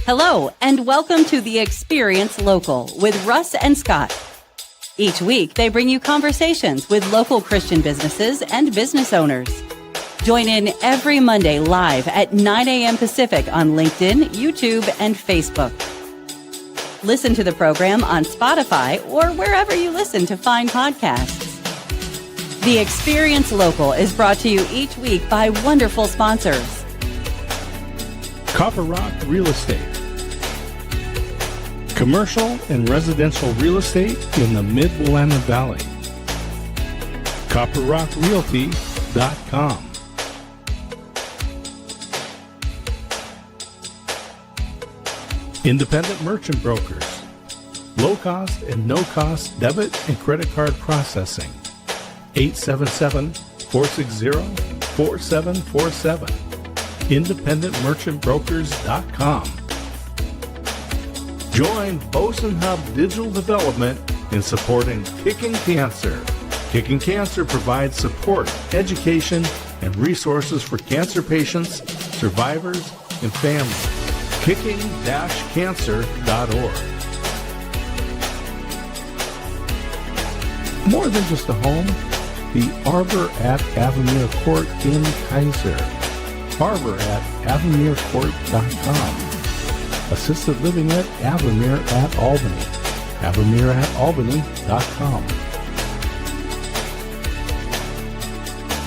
Hello, and welcome to The Experience Local with Russ and Scott. Each week, they bring you conversations with local Christian businesses and business owners. Join in every Monday live at 9 a.m. Pacific on LinkedIn, YouTube, and Facebook. Listen to the program on Spotify or wherever you listen to fine podcasts. The Experience Local is brought to you each week by wonderful sponsors. Copper Rock Real Estate. Commercial and residential real estate in the Mid-Willamette Valley. CopperRockRealty.com. Independent merchant brokers. Low cost and no cost debit and credit card processing. 877-460-4747. IndependentMerchantBrokers.com. Join Boson Hub Digital Development in supporting Kicking Cancer. Kicking Cancer provides support, education, and resources for cancer patients, survivors, and families. Kicking-cancer.org. More than just a home, the Arbor at Avamere Court in Kaiser. Arbor at AvamereCourt.com. Assisted living at Avamere at Albany. AvamereAtAlbany.com.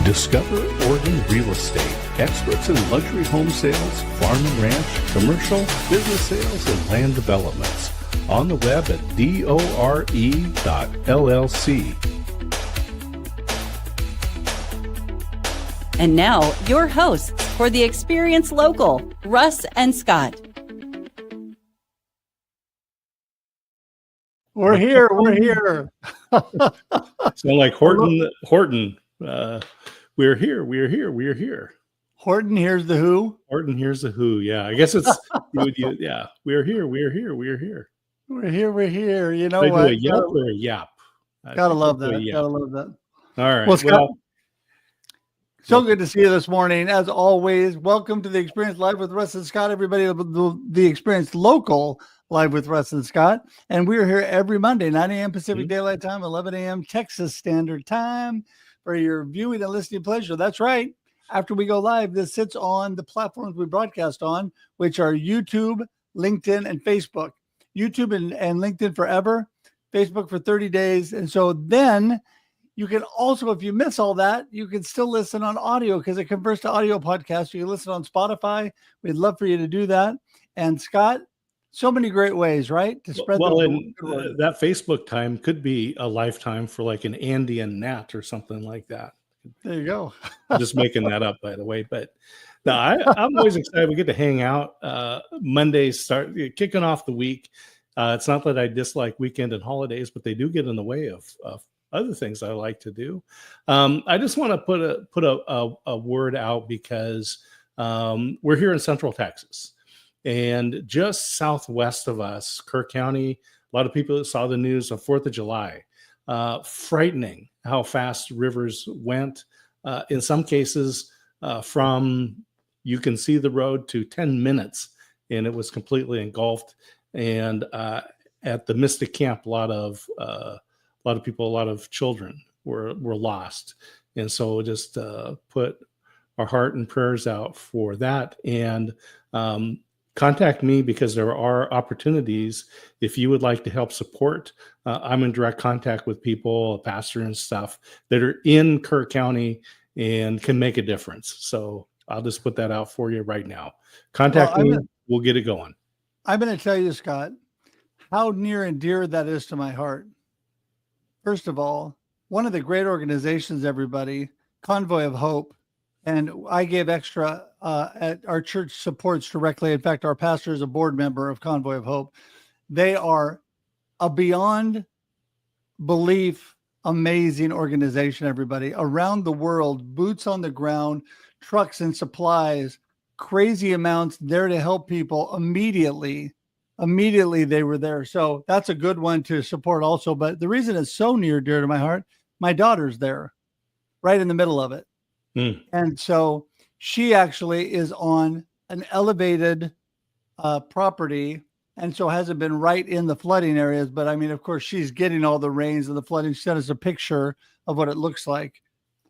Discover Oregon Real Estate. Experts in luxury home sales, farm and ranch, commercial, business sales, and land developments. On the web at dore.llc. And now, your hosts for The Experience Local, Russ and Scott. We're here. Sound like Horton. We're here. Horton hears the who. Horton hears the who. Yeah, I guess it's yeah. We're here. You know they what? Do a yelp or a yap? Gotta love that. All right. Well, Scott, so good to see you this morning. As always, welcome to The Experience Live with Russ and Scott. Everybody, the Experience Local Live with Russ and Scott. And we're here every Monday, 9 a.m. Pacific Daylight Time, 11 a.m. Texas Standard Time for your viewing and listening pleasure. That's right. After we go live, this sits on the platforms we broadcast on, which are YouTube, LinkedIn, and Facebook. YouTube and LinkedIn forever, Facebook for 30 days. And so then you can also, if you miss all that, you can still listen on audio because it converts to audio podcasts. You can listen on Spotify. We'd love for you to do that. And Scott, so many great ways, right? To spread that Facebook time could be a lifetime for like an Andy and Nat or something like that. There you go. I'm just making that up, by the way. But no, I'm always excited. We get to hang out. Mondays start kicking off the week. It's not that I dislike weekend and holidays, but they do get in the way of other things I like to do. I just want to put a word out because we're here in Central Texas. And just southwest of us, Kerr County, a lot of people saw the news of 4th of July. Frightening how fast rivers went. In some cases, from you can see the road to 10 minutes, and it was completely engulfed. And at the Mystic Camp, a lot of people, a lot of children were lost. And so just put our heart and prayers out for that. And contact me because there are opportunities if you would like to help support. I'm in direct contact with people, a pastor and stuff that are in Kerr County and can make a difference. So I'll just put that out for you right now. Contact me. We'll get it going. I'm going to tell you, Scott, how near and dear that is to my heart. First of all, one of the great organizations, everybody, Convoy of Hope, and I gave extra at our church supports directly. In fact, our pastor is a board member of Convoy of Hope. They are a beyond belief amazing organization, everybody. Around the world, boots on the ground, trucks and supplies, crazy amounts there to help people immediately. Immediately they were there. So that's a good one to support also. But the reason it's so near and dear to my heart, my daughter's there right in the middle of it. And so she actually is on an elevated property, and so hasn't been right in the flooding areas. But I mean, of course, she's getting all the rains and the flooding. She sent us a picture of what it looks like.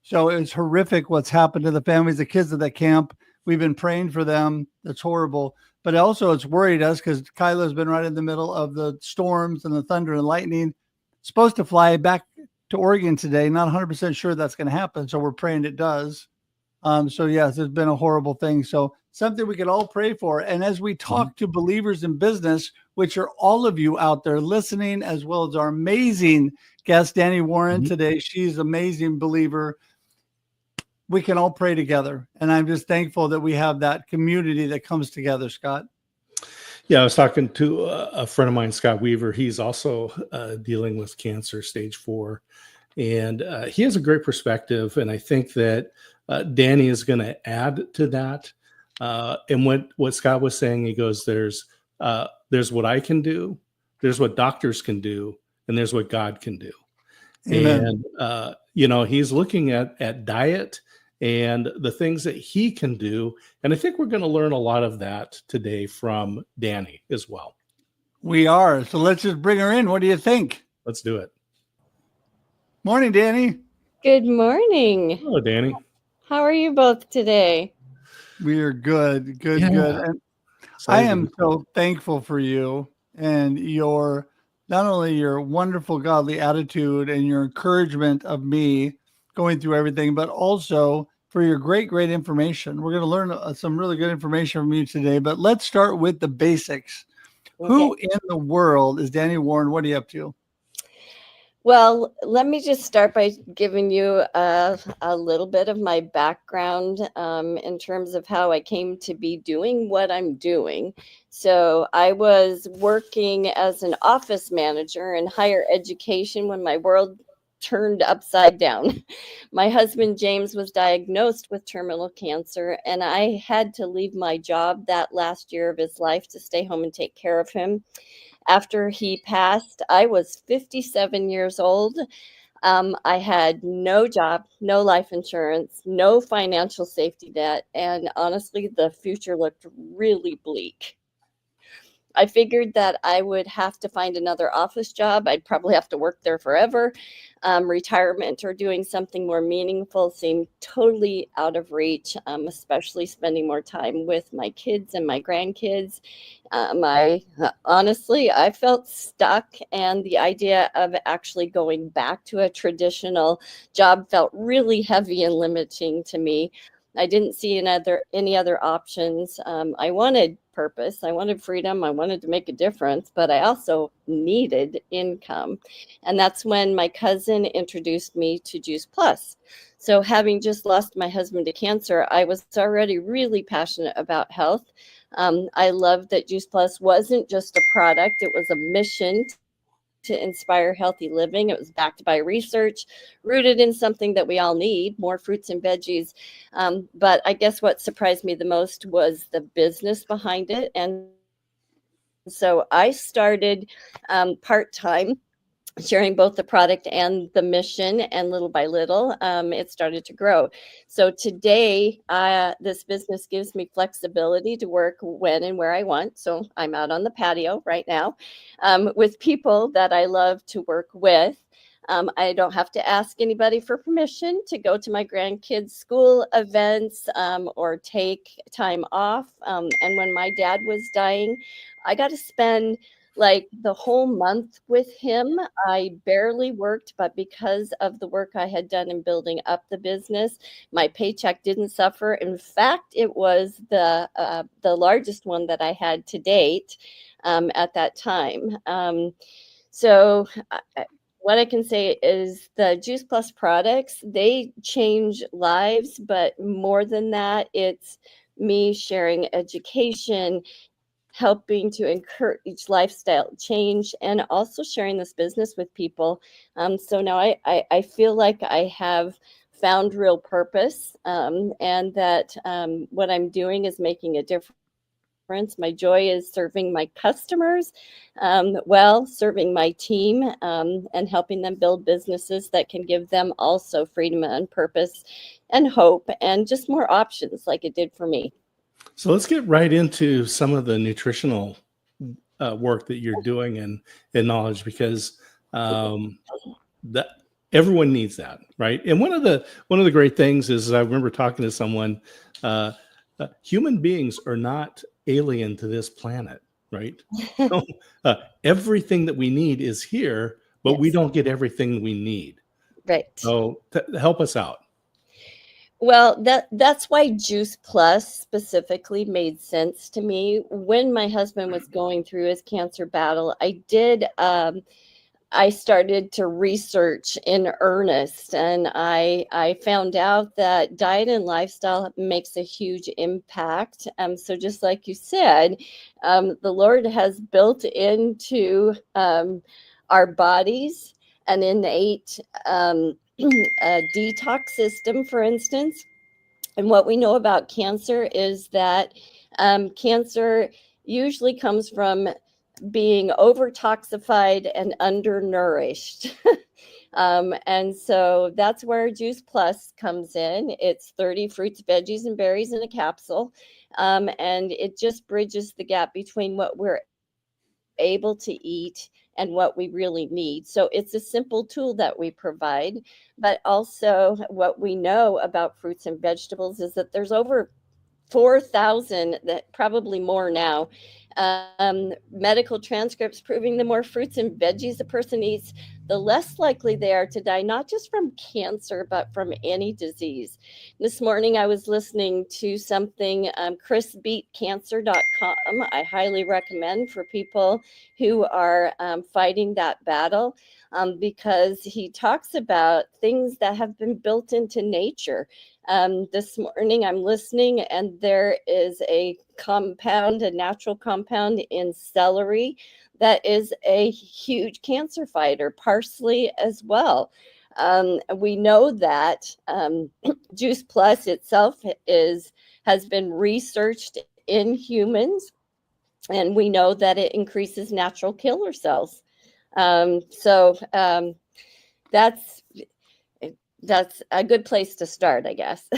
So it's horrific what's happened to the families, the kids at that camp. We've been praying for them. It's horrible. But also it's worried us because Kyla's been right in the middle of the storms and the thunder and lightning. Supposed to fly back to Oregon today. Not 100% sure that's going to happen. So we're praying it does. So yes, it's been a horrible thing. So something we could all pray for. And as we talk to believers in business, which are all of you out there listening, as well as our amazing guest, Dani Warren today. She's an amazing believer. We can all pray together. And I'm just thankful that we have that community that comes together, Scott. Yeah, I was talking to a friend of mine, Scott Weaver. He's also dealing with cancer, stage 4. And he has a great perspective. And I think that Dani is going to add to that. And what Scott was saying, he goes, there's what I can do, there's what doctors can do, and there's what God can do. Amen. And, he's looking at diet and the things that he can do. And I think we're going to learn a lot of that today from Dani as well. We are. So let's just bring her in. What do you think? Let's do it. Morning, Dani. Good morning. Hello, Dani. How are you both today? We are good. Good. And I am so thankful for you and not only your wonderful godly attitude and your encouragement of me going through everything, but also for your great information. We're going to learn some really good information from you today, but let's start with the basics. Okay. Who in the world is Dani Warren? What are you up to? Well, let me just start by giving you a little bit of my background in terms of how I came to be doing what I'm doing. So I was working as an office manager in higher education when my world turned upside down. My husband, James, was diagnosed with terminal cancer, and I had to leave my job that last year of his life to stay home and take care of him. After he passed, I was 57 years old. I had no job, no life insurance, no financial safety net, and honestly, the future looked really bleak. I figured that I would have to find another office job. I'd probably have to work there forever. Retirement or doing something more meaningful seemed totally out of reach, especially spending more time with my kids and my grandkids. Honestly, I felt stuck, and the idea of actually going back to a traditional job felt really heavy and limiting to me. I didn't see any other options. I wanted purpose. I wanted freedom. I wanted to make a difference, but I also needed income. And that's when my cousin introduced me to Juice Plus. So having just lost my husband to cancer, I was already really passionate about health. I loved that Juice Plus wasn't just a product. It was a mission to inspire healthy living. It was backed by research, rooted in something that we all need, more fruits and veggies. But I guess what surprised me the most was the business behind it. And so I started part-time, sharing both the product and the mission, and little by little, it started to grow. So today, this business gives me flexibility to work when and where I want. So I'm out on the patio right now with people that I love to work with. I don't have to ask anybody for permission to go to my grandkids' school events or take time off. And when my dad was dying, I got to spend like the whole month with him. I barely worked, but because of the work I had done in building up the business, my paycheck didn't suffer. In fact, it was the largest one that I had to date at that time. So what I can say is the Juice Plus products, they change lives, but more than that, it's me sharing education, helping to encourage lifestyle change, and also sharing this business with people. So now I feel like I have found real purpose, and that what I'm doing is making a difference. My joy is serving my customers, serving my team, and helping them build businesses that can give them also freedom and purpose and hope and just more options like it did for me. So let's get right into some of the nutritional work that you're doing and knowledge, because that everyone needs that, right? And one of the great things is, I remember talking to someone, human beings are not alien to this planet, right? So, everything that we need is here, but we Yes. don't get everything we need. Right. So help us out. Well, that's why Juice Plus specifically made sense to me. When my husband was going through his cancer battle, I started to research in earnest, and I found out that diet and lifestyle makes a huge impact. So just like you said, the Lord has built into our bodies an innate detox system, for instance. And what we know about cancer is that cancer usually comes from being over toxified and undernourished. And so that's where Juice Plus comes in. It's 30 fruits, veggies, and berries in a capsule. And it just bridges the gap between what we're able to eat and what we really need. So it's a simple tool that we provide, but also what we know about fruits and vegetables is that there's over 4,000, that probably more now, medical transcripts proving the more fruits and veggies a person eats, the less likely they are to die, not just from cancer, but from any disease. This morning, I was listening to something, chrisbeatcancer.com. I highly recommend for people who are fighting that battle, because he talks about things that have been built into nature. This morning I'm listening, and there is a natural compound in celery that is a huge cancer fighter, parsley as well. We know that Juice Plus itself has been researched in humans, and we know that it increases natural killer cells. That's a good place to start, I guess.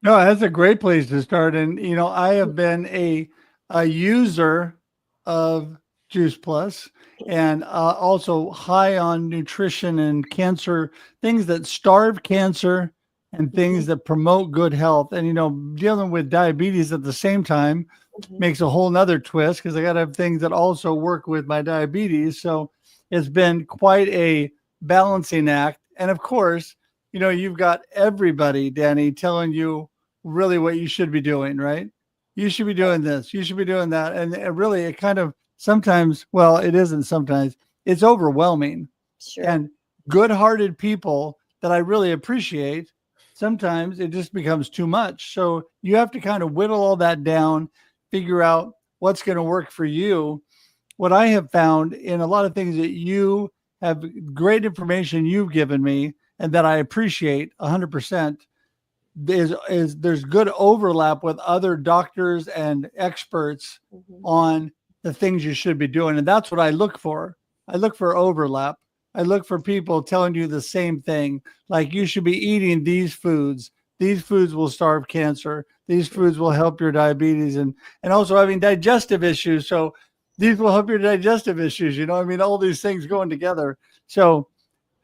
No, that's a great place to start. And, I have been a user of Juice Plus, and also high on nutrition and cancer, things that starve cancer and things that promote good health. And, dealing with diabetes at the same time makes a whole nother twist, because I got to have things that also work with my diabetes. So it's been quite a balancing act. And of course, you've got everybody, Dani, telling you really what you should be doing, right? You should be doing this, you should be doing that. And really, it kind of sometimes, well, it isn't sometimes, it's overwhelming. Sure. And good-hearted people that I really appreciate, sometimes it just becomes too much. So you have to kind of whittle all that down, figure out what's going to work for you. What I have found in a lot of things that you have, great information you've given me, and that I appreciate 100%, is there's good overlap with other doctors and experts on the things you should be doing. And that's what I look for. I look for overlap. I look for people telling you the same thing. Like, you should be eating these foods. These foods will starve cancer. These foods will help your diabetes and also having digestive issues. So these will help your digestive issues. All these things going together. So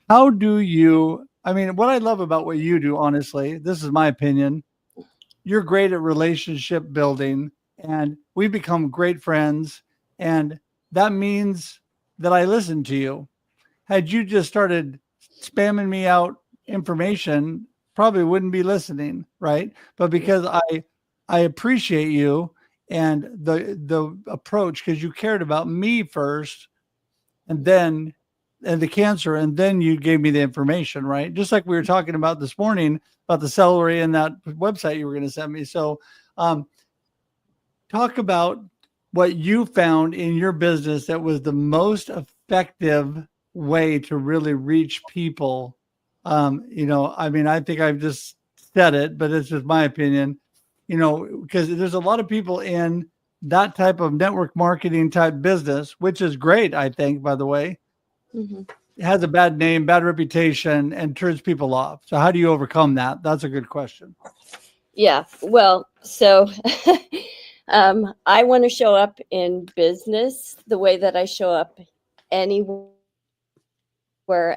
how do you, what I love about what you do, honestly, this is my opinion, you're great at relationship building, and we've become great friends. And that means that I listen to you. Had you just started spamming me out information, probably wouldn't be listening, right? But because I appreciate you and the approach, because you cared about me first, and the cancer, and then you gave me the information, right? Just like we were talking about this morning about the celery and that website you were going to send me. So talk about what you found in your business that was the most effective way to really reach people. I think I've just said it, but it's just my opinion, because there's a lot of people in that type of network marketing type business, which is great, I think, by the way. It has a bad name, bad reputation, and turns people off. So how do you overcome that? That's a good question. Yeah, well, so I want to show up in business the way that I show up anywhere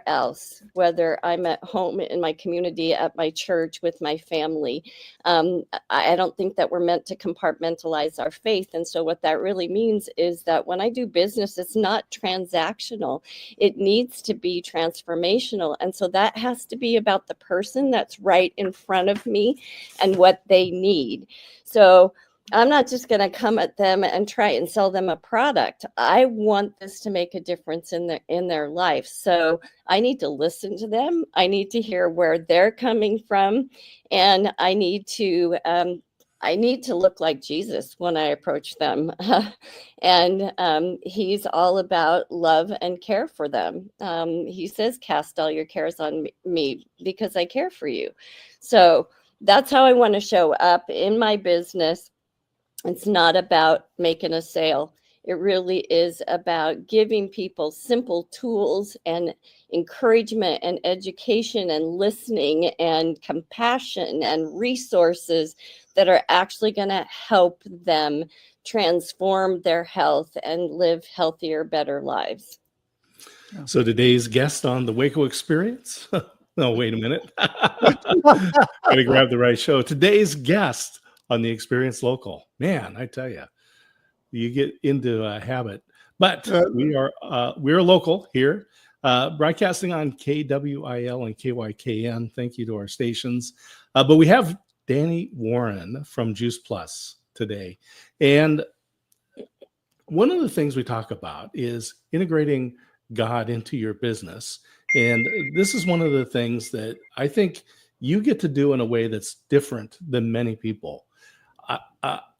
else, whether I'm at home in my community, at my church, with my family. I don't think that we're meant to compartmentalize our faith. And so what that really means is that when I do business, it's not transactional. It needs to be transformational. And so that has to be about the person that's right in front of me and what they need. So I'm not just going to come at them and try and sell them a product. I want this to make a difference in their life. So I need to listen to them. I need to hear where they're coming from, and I need to look like Jesus when I approach them. And he's all about love and care for them. He says, "Cast all your cares on me because I care for you." So that's how I want to show up in my business. It's not about making a sale. It really is about giving people simple tools and encouragement and education and listening and compassion and resources that are actually going to help them transform their health and live healthier, better lives. So today's guest on the Waco Experience. No, wait a minute. Gotta grab the right show. Today's guest on the Experience Local. Man, I tell you, you get into a habit. But we're local here, broadcasting on KWIL and KYKN. Thank you to our stations. But we have Dani Warren from Juice Plus today. And one of the things we talk about is integrating God into your business. And this is one of the things that I think you get to do in a way that's different than many people.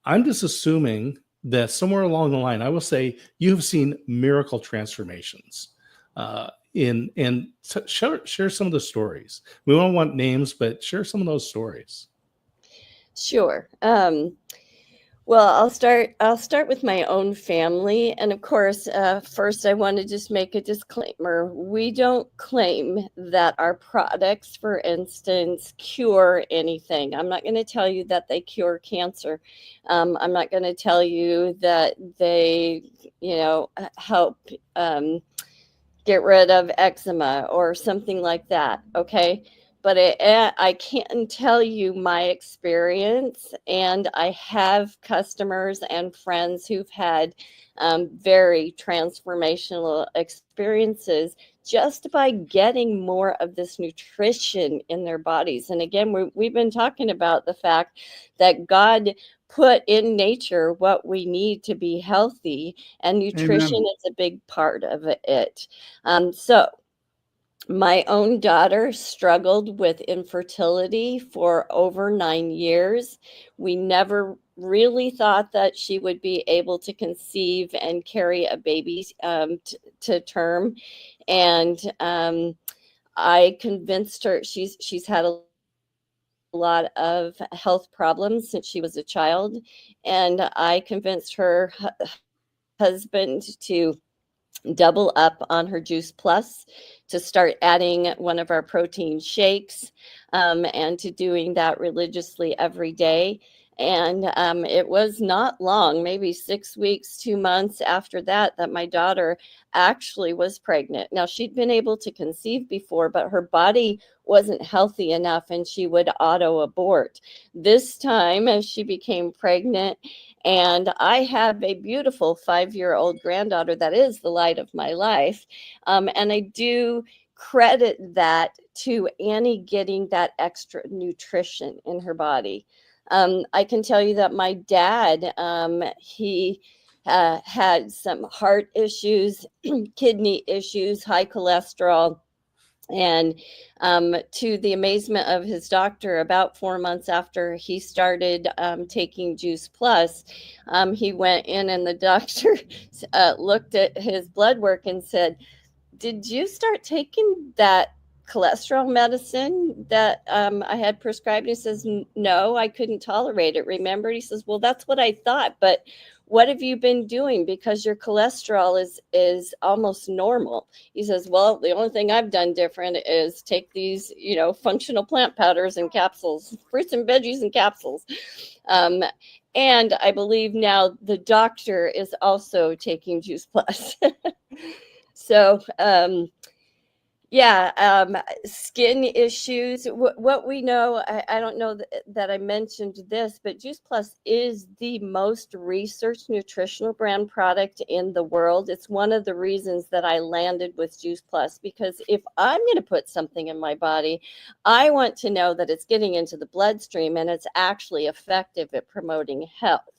I'm just assuming that somewhere along the line, I will say you've seen miracle transformations. And share some of the stories. We don't want names, but share some of those stories. Sure. Well, I'll start with my own family. And of course, first, I want to just make a disclaimer. We don't claim that our products, for instance, cure anything. I'm not going to tell you that they cure cancer. I'm not going to tell you that they, help get rid of eczema or something like that. Okay. But I can tell you my experience, and I have customers and friends who've had very transformational experiences just by getting more of this nutrition in their bodies. And again, we've been talking about the fact that God put in nature what we need to be healthy, and nutrition Amen. is a big part of it. So my own daughter struggled with infertility for over 9 years. We never really thought that she would be able to conceive and carry a baby to term. And I convinced her, she's had a lot of health problems since she was a child. And I convinced her husband to double up on her Juice Plus, to start adding one of our protein shakes, and to doing that religiously every day. And it was not long, maybe 6 weeks, 2 months after that, that my daughter actually was pregnant. Now, she'd been able to conceive before, but her body wasn't healthy enough and she would auto abort. This time, as she became pregnant, and I have a beautiful 5-year-old granddaughter that is the light of my life. And I do credit that to Annie getting that extra nutrition in her body. I can tell you that my dad, he had some heart issues, kidney issues, high cholesterol. And to the amazement of his doctor, about 4 months after he started taking Juice Plus, he went in and the doctor looked at his blood work and said, "Did you start taking that cholesterol medicine that I had prescribed. He says, no, I couldn't tolerate it. Remember? He says, well, that's what I thought, but what have you been doing? Because your cholesterol is almost normal. He says, well, the only thing I've done different is take these, functional plant powders and capsules, fruits and veggies and capsules. And I believe now the doctor is also taking Juice Plus. So, skin issues. What we know, I don't know that I mentioned this, but Juice Plus is the most researched nutritional brand product in the world. It's one of the reasons that I landed with Juice Plus, because if I'm going to put something in my body, I want to know that it's getting into the bloodstream and it's actually effective at promoting health.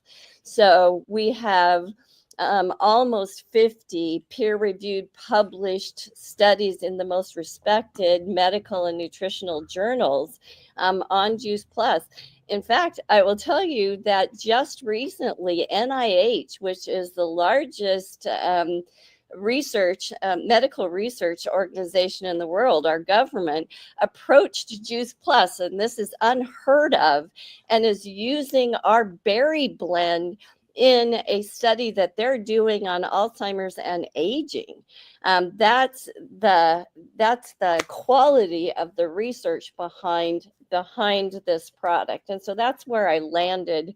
So we have almost 50 peer-reviewed published studies in the most respected medical and nutritional journals on Juice Plus. In fact, I will tell you that just recently, NIH, which is the largest medical research organization in the world, our government, approached Juice Plus, and this is unheard of, and is using our berry blend in a study that they're doing on Alzheimer's and aging. That's the quality of the research behind this product. And so that's where I landed,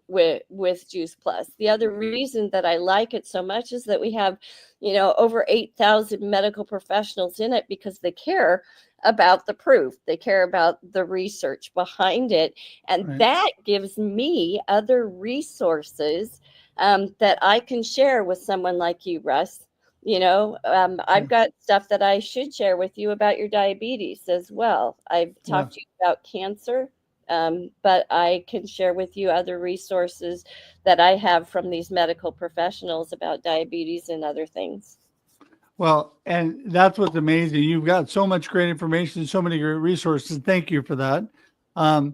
with Juice Plus. The other reason that I like it so much is that we have, over 8,000 medical professionals in it, because they care about the proof. They care about the research behind it. And Right. that gives me other resources that I can share with someone like you, Russ. I've got stuff that I should share with you about your diabetes as well. I've talked to you about cancer, but I can share with you other resources that I have from these medical professionals about diabetes and other things. Well, and that's what's amazing. You've got so much great information, so many great resources. Thank you for that. I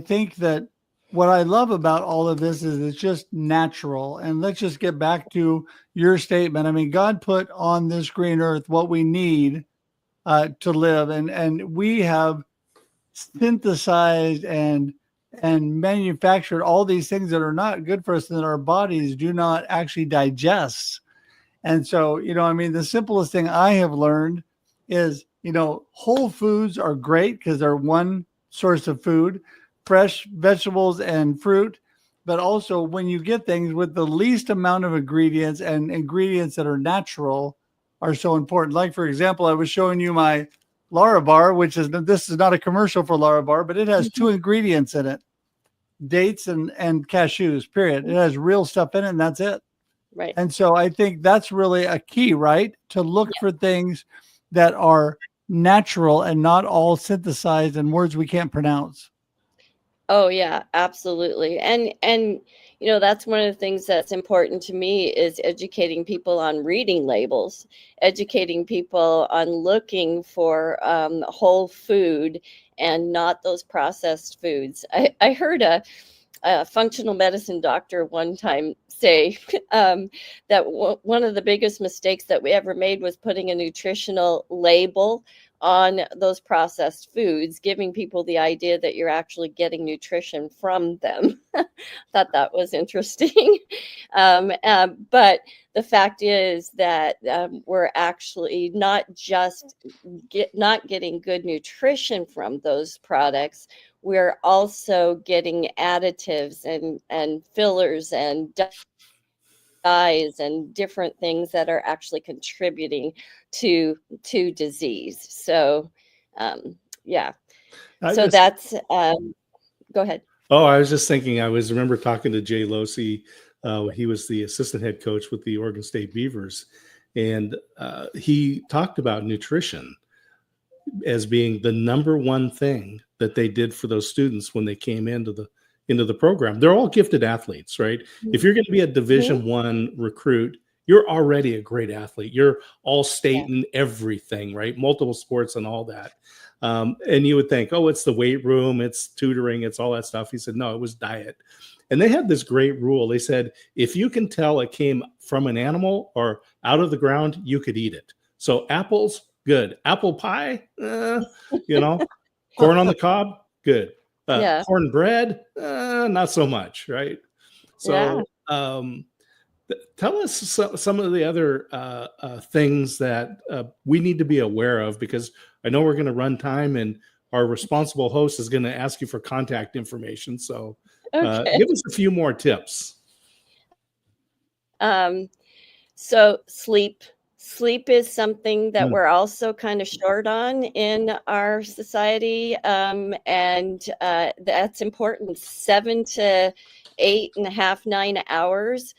think that what I love about all of this is it's just natural. And let's just get back to your statement. I mean, God put on this green earth what we need to live. And we have synthesized and manufactured all these things that are not good for us and that our bodies do not actually digest. And so, the simplest thing I have learned is, whole foods are great because they're one source of food, fresh vegetables and fruit. But also when you get things with the least amount of ingredients and ingredients that are natural are so important. Like, for example, I was showing you my Larabar, this is not a commercial for Larabar, but it has 2 ingredients in it, dates and cashews, period. It has real stuff in it, and that's it. Right. And so I think that's really a key, right? To look for things that are natural and not all synthesized in words we can't pronounce. Oh yeah, absolutely. And that's one of the things that's important to me is educating people on reading labels, educating people on looking for whole food and not those processed foods. I heard a functional medicine doctor one time say that one of the biggest mistakes that we ever made was putting a nutritional label on those processed foods, giving people the idea that you're actually getting nutrition from them. Thought that was interesting. But the fact is that we're actually not getting good nutrition from those products. We're also getting additives and fillers and dyes and different things that are actually contributing to disease. So, that's, go ahead. Oh, I was just thinking, remember talking to Jay Losey. He was the assistant head coach with the Oregon State Beavers. And he talked about nutrition as being the number one thing that they did for those students when they came into the program. They're all gifted athletes, right? Mm-hmm. If you're going to be a Division I recruit, you're already a great athlete. You're all state in everything, right? Multiple sports and all that. And you would think, oh, it's the weight room, it's tutoring, it's all that stuff. He said, no, it was diet. And they had this great rule. They said, if you can tell it came from an animal or out of the ground, you could eat it. So apples, good. Apple pie, you know, corn on the cob, good. Yeah. Cornbread, not so much, right? Yeah. So tell us some of the other things that we need to be aware of, because I know we're going to run time and our responsible host is going to ask you for contact information. So Okay. give us a few more tips. So sleep is something that Mm. we're also kind of short on in our society. And that's important. 7 to 8.5, 9 hours,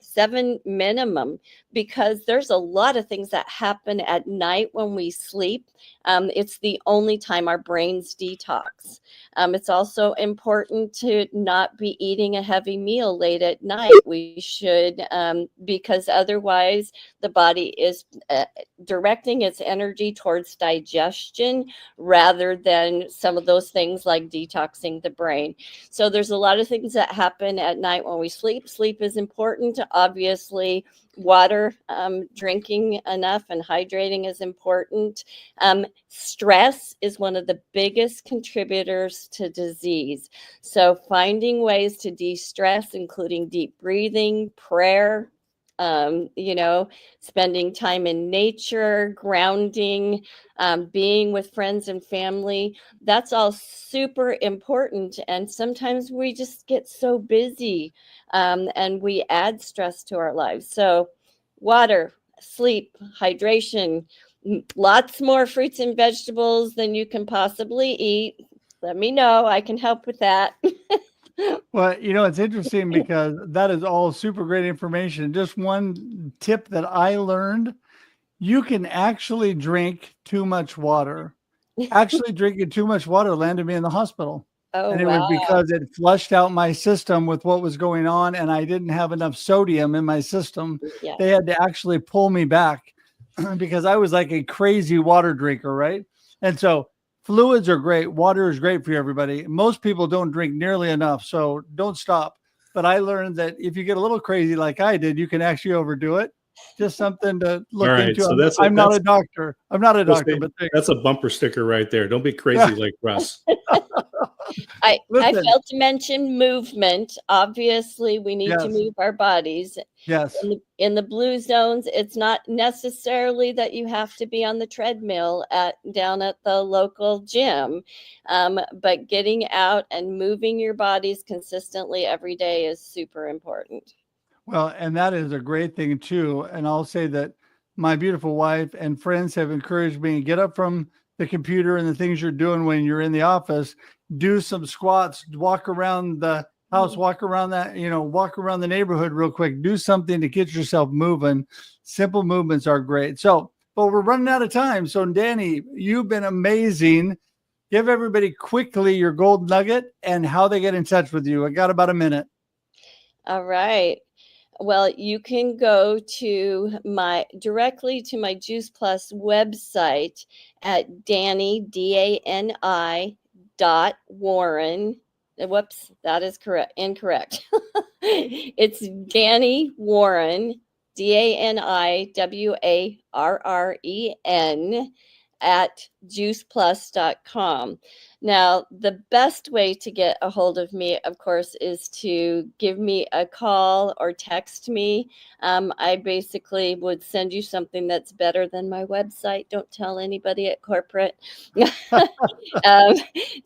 7 minimum, because there's a lot of things that happen at night when we sleep. It's the only time our brains detox. It's also important to not be eating a heavy meal late at night. We should, because otherwise the body is directing its energy towards digestion rather than some of those things like detoxing the brain. So there's a lot of things that happen at night when we sleep. Sleep is important. Obviously, water, drinking enough and hydrating is important. Stress is one of the biggest contributors to disease. So finding ways to de-stress, including deep breathing, prayer, spending time in nature, grounding, being with friends and family, that's all super important. And sometimes we just get so busy and we add stress to our lives. So water, sleep, hydration, lots more fruits and vegetables than you can possibly eat. Let me know. I can help with that. Well, it's interesting because that is all super great information. Just one tip that I learned, you can actually drink too much water. Actually drinking too much water landed me in the hospital. Oh, And it wow. was because it flushed out my system with what was going on, and I didn't have enough sodium in my system. Yeah. They had to actually pull me back because I was like a crazy water drinker, right? And so fluids are great. Water is great for you, everybody. Most people don't drink nearly enough, so don't stop. But I learned that if you get a little crazy like I did, you can actually overdo it. Just something to look All right, into. so I'm not a doctor. I'm not a doctor, but that's a bumper sticker right there. Don't be crazy like Russ. I Listen. failed to mention movement. Obviously, we need to Yes. move our bodies. Yes. In the blue zones, it's not necessarily that you have to be on the treadmill down at the local gym, but getting out and moving your bodies consistently every day is super important. Well, and that is a great thing too. And I'll say that my beautiful wife and friends have encouraged me to get up from the computer and the things you're doing when you're in the office, do some squats, walk around the house, walk around walk around the neighborhood real quick, do something to get yourself moving. Simple movements are great. So, but we're running out of time. So Dani, you've been amazing. Give everybody quickly your gold nugget and how they get in touch with you. I got about a minute. All right. Well, you can go directly to my Juice Plus website at Dani, DANI .Warren. Whoops, that is incorrect. It's Dani Warren, DANIWARREN at juiceplus.com. Now, the best way to get a hold of me, of course, is to give me a call or text me. I basically would send you something that's better than my website. Don't tell anybody at corporate.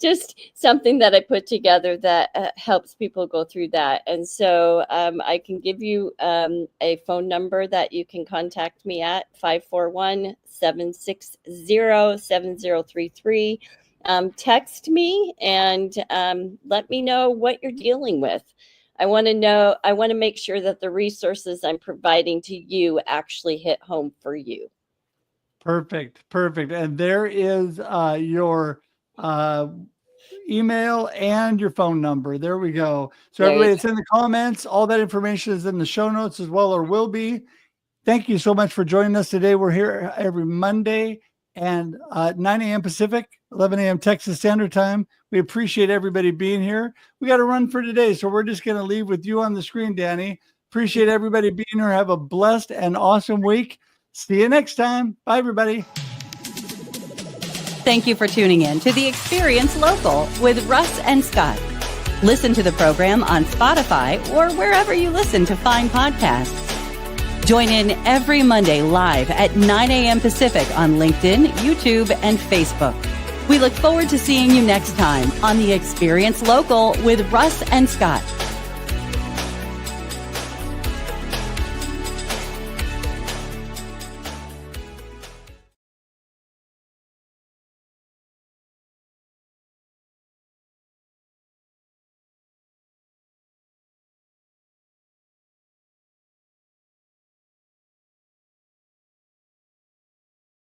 Just something that I put together that helps people go through that. And so I can give you a phone number that you can contact me at 541-760-7033. Text me and let me know what you're dealing with. I want to make sure that the resources I'm providing to you actually hit home for you. Perfect. And there is your email and your phone number. There we go. So everybody, it's in the comments. All that information is in the show notes as well, or will be. Thank you so much for joining us today. We're here every Monday and 9 a.m. Pacific, 11 a.m. Texas Standard Time. We appreciate everybody being here. We got to run for today, so we're just going to leave with you on the screen, Dani. Appreciate everybody being here. Have a blessed and awesome week. See you next time. Bye, everybody. Thank you for tuning in to the Experience Local with Russ and Scott. Listen to the program on Spotify or wherever you listen to fine podcasts. Join in every Monday live at 9 a.m. Pacific on LinkedIn, YouTube, and Facebook. We look forward to seeing you next time on the Experience Local with Russ and Scott.